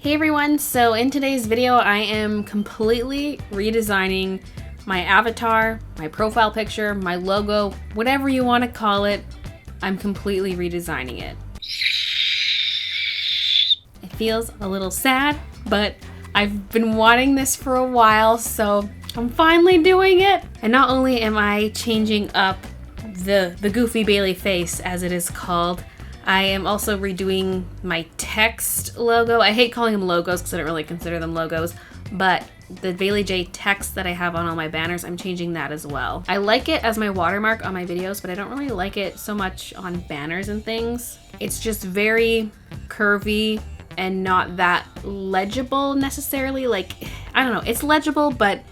Hey everyone, so in today's video I am completely redesigning my avatar, my profile picture, my logo, whatever you want to call it. I'm completely redesigning it. It feels a little sad, but I've been wanting this for a while, so I'm finally doing it. And not only am I changing up the goofy Baylee face, as it is called, I am also redoing my text logo. I hate calling them logos because I don't really consider them logos, but the Baylee J text that I have on all my banners, I'm changing that as well. I like it as my watermark on my videos, but I don't really like it so much on banners and things. It's just very curvy and not that legible necessarily. Like, I don't know, it's legible, but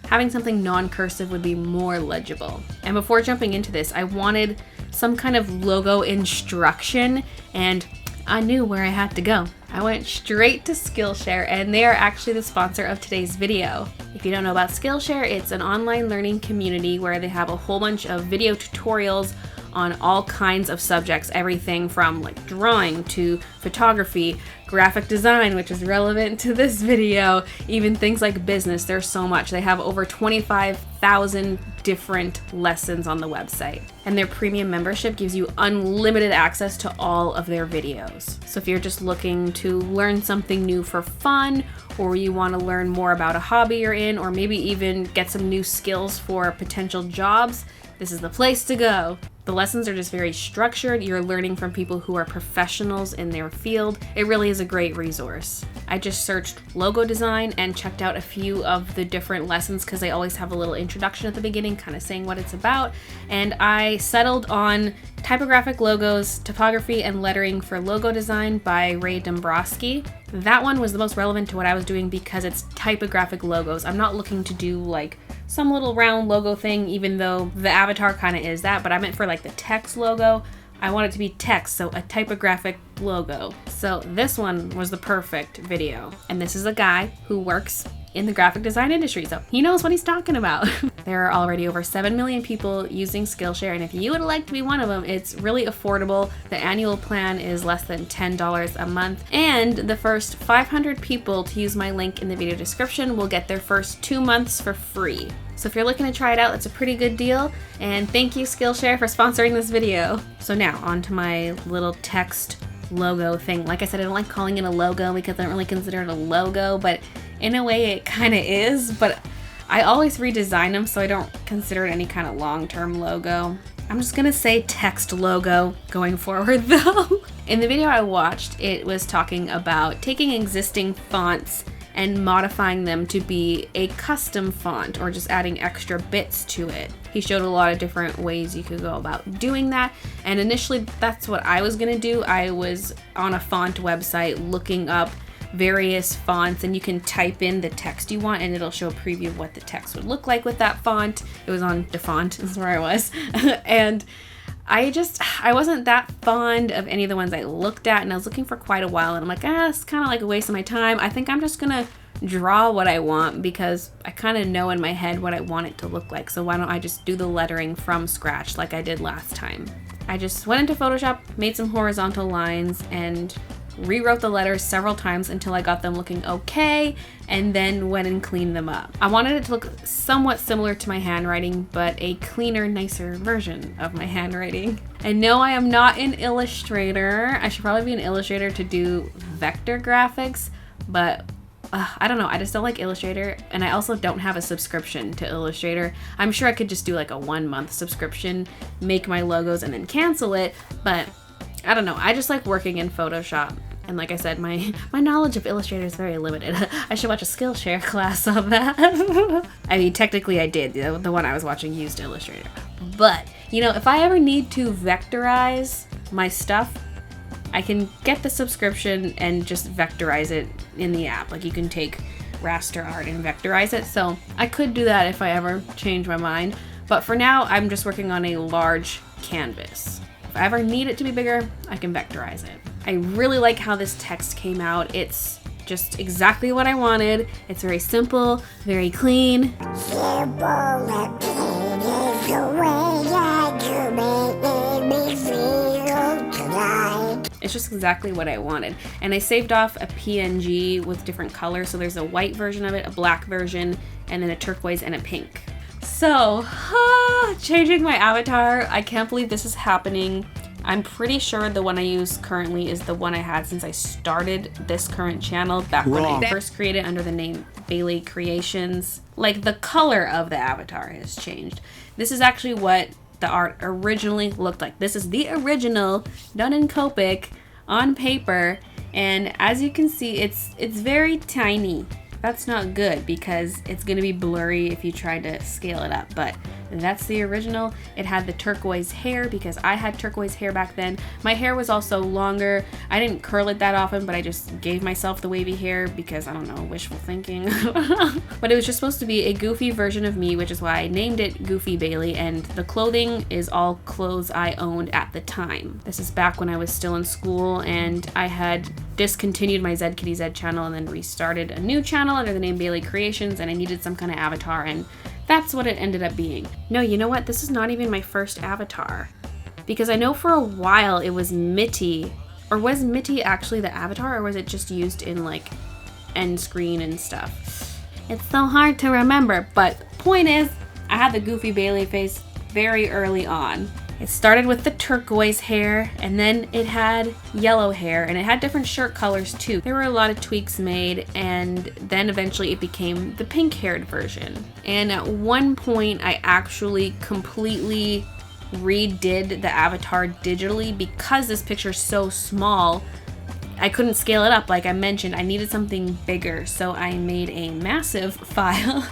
having something non-cursive would be more legible. And before jumping into this, I wanted some kind of logo instruction, and I knew where I had to go. I went straight to Skillshare, and they are actually the sponsor of today's video. If you don't know about Skillshare, it's an online learning community where they have a whole bunch of video tutorials on all kinds of subjects, everything from like drawing to photography, graphic design, which is relevant to this video, even things like business. There's so much. They have over 25,000 different lessons on the website. And their premium membership gives you unlimited access to all of their videos. So if you're just looking to learn something new for fun, or you want to learn more about a hobby you're in, or maybe even get some new skills for potential jobs, this is the place to go. The lessons are just very structured. You're learning from people who are professionals in their field. It really is a great resource. I just searched logo design and checked out a few of the different lessons because they always have a little introduction at the beginning, kind of saying what it's about. And I settled on Typographic Logos, Typography and Lettering for Logo Design by Ray Dombrowski. That one was the most relevant to what I was doing because it's typographic logos. I'm not looking to do like some little round logo thing, even though the avatar kind of is that, but I meant for like the text logo. I want it to be text, so a typographic logo. So this one was the perfect video. And this is a guy who works in the graphic design industry, so he knows what he's talking about. There are already over 7 million people using Skillshare, and if you would like to be one of them, it's really affordable. The annual plan is less than $10 a month, and the first 500 people to use my link in the video description will get their first 2 months for free. So if you're looking to try it out, it's a pretty good deal, and thank you Skillshare for sponsoring this video. So now on to my little text logo thing. Like I said, I don't like calling it a logo because I don't really consider it a logo, but in a way it kind of is, but I always redesign them, so I don't consider it any kind of long-term logo. I'm just gonna say text logo going forward though. In the video I watched, it was talking about taking existing fonts and modifying them to be a custom font or just adding extra bits to it. He showed a lot of different ways you could go about doing that, and initially that's what I was gonna do. I was on a font website looking up various fonts, and you can type in the text you want and it'll show a preview of what the text would look like with that font. It was on DeFont, is where I was. And I wasn't that fond of any of the ones I looked at, and I was looking for quite a while, and I'm like, it's kind of like a waste of my time. I think I'm just gonna draw what I want because I kind of know in my head what I want it to look like. So why don't I just do the lettering from scratch like I did last time? I just went into Photoshop, made some horizontal lines, and rewrote the letters several times until I got them looking okay, and then went and cleaned them up. I wanted it to look somewhat similar to my handwriting, but a cleaner, nicer version of my handwriting. And no, I am not in Illustrator. I should probably be in Illustrator to do vector graphics, but I don't know, I just don't like Illustrator, and I also don't have a subscription to Illustrator. I'm sure I could just do like a 1-month subscription, make my logos, and then cancel it, but I don't know, I just like working in Photoshop. And like I said, my knowledge of Illustrator is very limited. I should watch a Skillshare class on that. I mean, technically I did. The one I was watching used Illustrator. But, you know, if I ever need to vectorize my stuff, I can get the subscription and just vectorize it in the app. Like, you can take raster art and vectorize it. So I could do that if I ever change my mind. But for now, I'm just working on a large canvas. If I ever need it to be bigger, I can vectorize it. I really like how this text came out. It's just exactly what I wanted. It's very simple, very clean. Simple and clean is the way I do make me feel tonight. It's just exactly what I wanted. And I saved off a PNG with different colors. So there's a white version of it, a black version, and then a turquoise and a pink. So, changing my avatar. I can't believe this is happening. I'm pretty sure the one I use currently is the one I had since I started this current channel back when I first created under the name Baylee Creations. Like, the color of the avatar has changed. This is actually what the art originally looked like. This is the original done in Copic on paper, and as you can see, it's very tiny. That's not good because it's gonna be blurry if you try to scale it up, but that's the original. It had the turquoise hair because I had turquoise hair back then. My hair was also longer. I didn't curl it that often, but I just gave myself the wavy hair because, I don't know, wishful thinking. But it was just supposed to be a goofy version of me, which is why I named it Goofy Baylee, and the clothing is all clothes I owned at the time. This is back when I was still in school and I had discontinued my Zed Kitty Zed channel and then restarted a new channel under the name Baylee Creations, and I needed some kind of avatar, and that's what it ended up being. No, you know what? This is not even my first avatar. Because I know for a while it was Mitty. Or was Mitty actually the avatar, or was it just used in like end screen and stuff? It's so hard to remember, but point is, I had the Goofy Baylee face very early on. It started with the turquoise hair, and then it had yellow hair, and it had different shirt colors too. There were a lot of tweaks made, and then eventually it became the pink-haired version. And at one point, I actually completely redid the avatar digitally because this picture is so small. I couldn't scale it up. Like I mentioned, I needed something bigger, so I made a massive file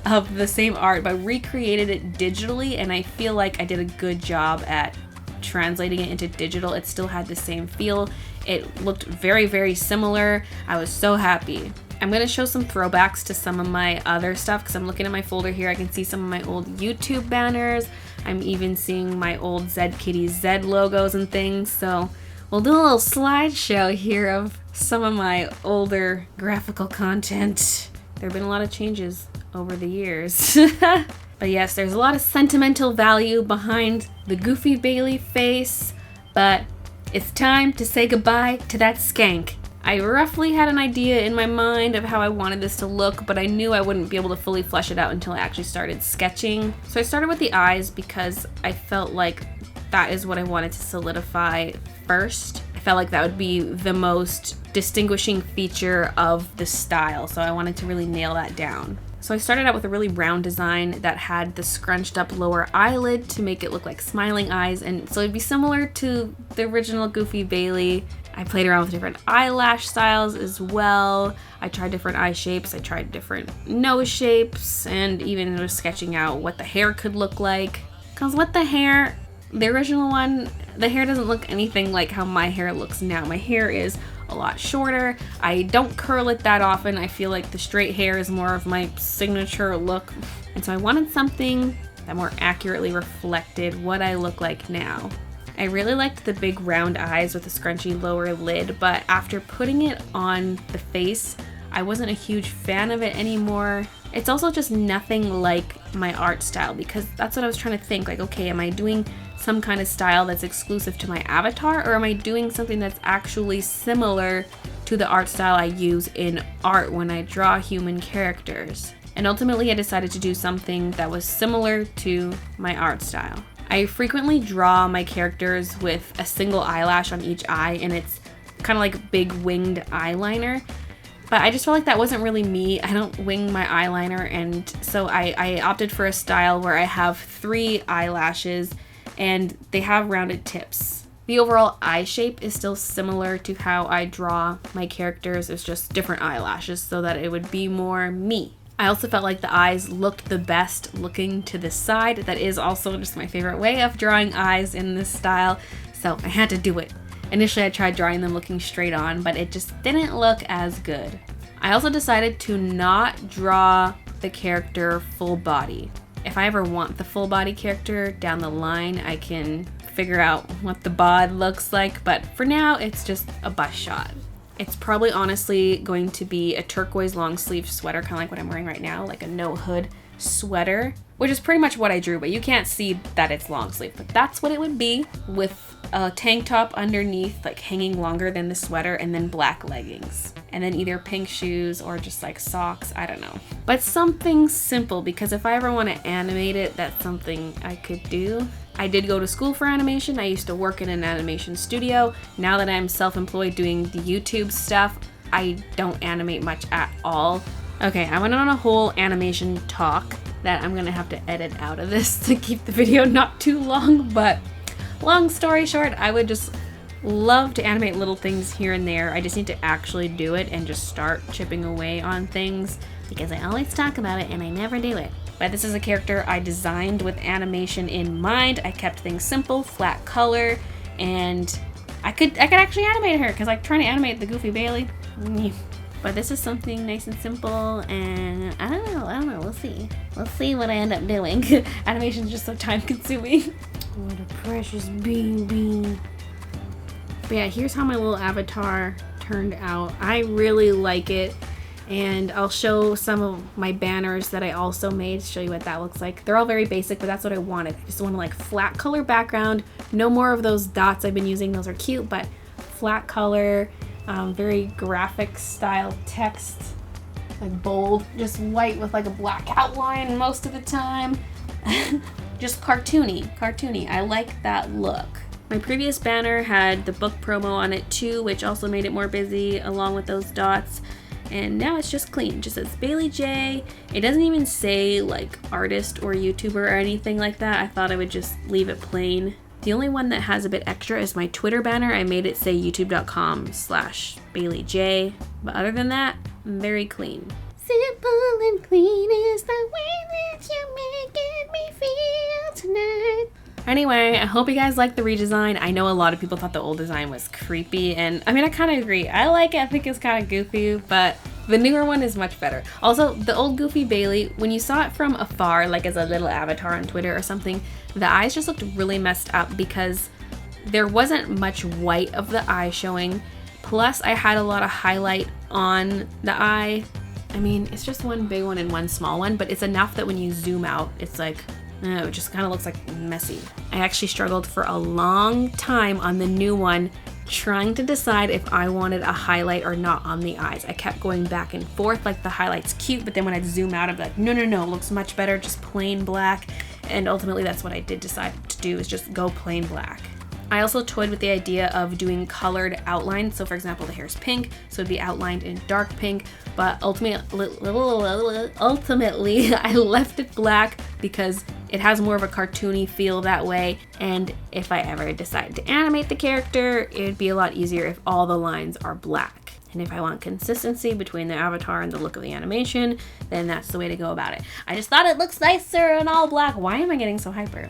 of the same art but recreated it digitally, and I feel like I did a good job at translating it into digital. It still had the same feel. It looked very, very similar. I was so happy. I'm going to show some throwbacks to some of my other stuff because I'm looking at my folder here. I can see some of my old YouTube banners. I'm even seeing my old Zed Kitty Zed logos and things, so we'll do a little slideshow here of some of my older graphical content. There have been a lot of changes over the years. But yes, there's a lot of sentimental value behind the Goofy Baylee face, but it's time to say goodbye to that skank. I roughly had an idea in my mind of how I wanted this to look, but I knew I wouldn't be able to fully flesh it out until I actually started sketching. So I started with the eyes because I felt like that is what I wanted to solidify first. I felt like that would be the most distinguishing feature of the style, so I wanted to really nail that down. So I started out with a really round design that had the scrunched up lower eyelid to make it look like smiling eyes, and so it'd be similar to the original Goofy Baylee. I played around with different eyelash styles as well. I tried different eye shapes, I tried different nose shapes, and even was sketching out what the hair could look like. Because with the hair, the original one, the hair doesn't look anything like how my hair looks now. My hair is a lot shorter. I don't curl it that often. I feel like the straight hair is more of my signature look. And so I wanted something that more accurately reflected what I look like now. I really liked the big round eyes with a scrunchy lower lid, but after putting it on the face, I wasn't a huge fan of it anymore. It's also just nothing like my art style, because that's what I was trying to think. Like, okay, am I doing some kind of style that's exclusive to my avatar, or am I doing something that's actually similar to the art style I use in art when I draw human characters? And ultimately I decided to do something that was similar to my art style. I frequently draw my characters with a single eyelash on each eye, and it's kind of like big winged eyeliner. But I just felt like that wasn't really me. I don't wing my eyeliner, and so I opted for a style where I have 3 eyelashes and they have rounded tips. The overall eye shape is still similar to how I draw my characters. It's just different eyelashes so that it would be more me. I also felt like the eyes looked the best looking to the side. That is also just my favorite way of drawing eyes in this style, so I had to do it. Initially I tried drawing them looking straight on, but it just didn't look as good. I also decided to not draw the character full body. If I ever want the full body character down the line, I can figure out what the bod looks like, but for now it's just a bust shot. It's probably honestly going to be a turquoise long sleeve sweater, kind of like what I'm wearing right now, like a no hood sweater, which is pretty much what I drew, but you can't see that it's long sleeve, but that's what it would be, with a tank top underneath, like hanging longer than the sweater, and then black leggings, and then either pink shoes or just like socks, I don't know. But something simple, because if I ever want to animate it, that's something I could do. I did go to school for animation. I used to work in an animation studio. Now that I'm self-employed doing the YouTube stuff, I don't animate much at all. Okay, I went on a whole animation talk that I'm gonna have to edit out of this to keep the video not too long, but long story short, I would just love to animate little things here and there. I just need to actually do it and just start chipping away on things, because I always talk about it and I never do it. But this is a character I designed with animation in mind. I kept things simple, flat color, and I could actually animate her, because like trying to animate the Goofy Baylee. But this is something nice and simple, and I don't know, we'll see. We'll see what I end up doing. Animation's just so time consuming. What a precious baby. But yeah, here's how my little avatar turned out. I really like it. And I'll show some of my banners that I also made to show you what that looks like. They're all very basic, but that's what I wanted. I just want like flat color background. No more of those dots I've been using. Those are cute, but flat color, very graphic style text, like bold, just white with like a black outline most of the time. Just cartoony. I like that look. My previous banner had the book promo on it too, which also made it more busy along with those dots. And now it's just clean. It just says Baylee J. It doesn't even say like artist or YouTuber or anything like that. I thought I would just leave it plain. The only one that has a bit extra is my Twitter banner. I made it say youtube.com/BayleeJ. But other than that, very clean. Simple and clean is the way that you're making me feel tonight. Anyway, I hope you guys like the redesign. I know a lot of people thought the old design was creepy, and I mean, I kind of agree. I like it. I think it's kind of goofy, but the newer one is much better. Also, the old Goofy Baylee, when you saw it from afar, like as a little avatar on Twitter or something, the eyes just looked really messed up because there wasn't much white of the eye showing. Plus, I had a lot of highlight on the eye. I mean, it's just one big one and one small one, but it's enough that when you zoom out, it's like, it just kind of looks like messy. I actually struggled for a long time on the new one, trying to decide if I wanted a highlight or not on the eyes. I kept going back and forth, like the highlight's cute, but then when I'd zoom out, I'd be like, no, it looks much better, just plain black. And ultimately that's what I did decide to do, is just go plain black. I also toyed with the idea of doing colored outlines. So for example, the hair's pink, so it'd be outlined in dark pink, but ultimately I left it black because it has more of a cartoony feel that way. And if I ever decide to animate the character, it'd be a lot easier if all the lines are black. And if I want consistency between the avatar and the look of the animation, then that's the way to go about it. I just thought it looks nicer in all black. Why am I getting so hyper?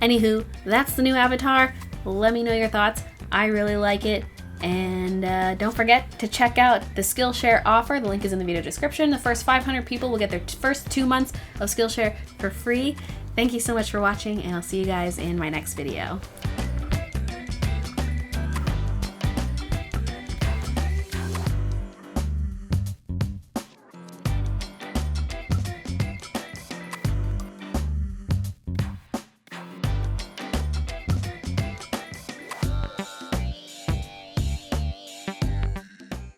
Anywho, that's the new avatar. Let me know your thoughts. I really like it. And don't forget to check out the Skillshare offer. The link is in the video description. The first 500 people will get their first 2 months of Skillshare for free. Thank you so much for watching, and I'll see you guys in my next video.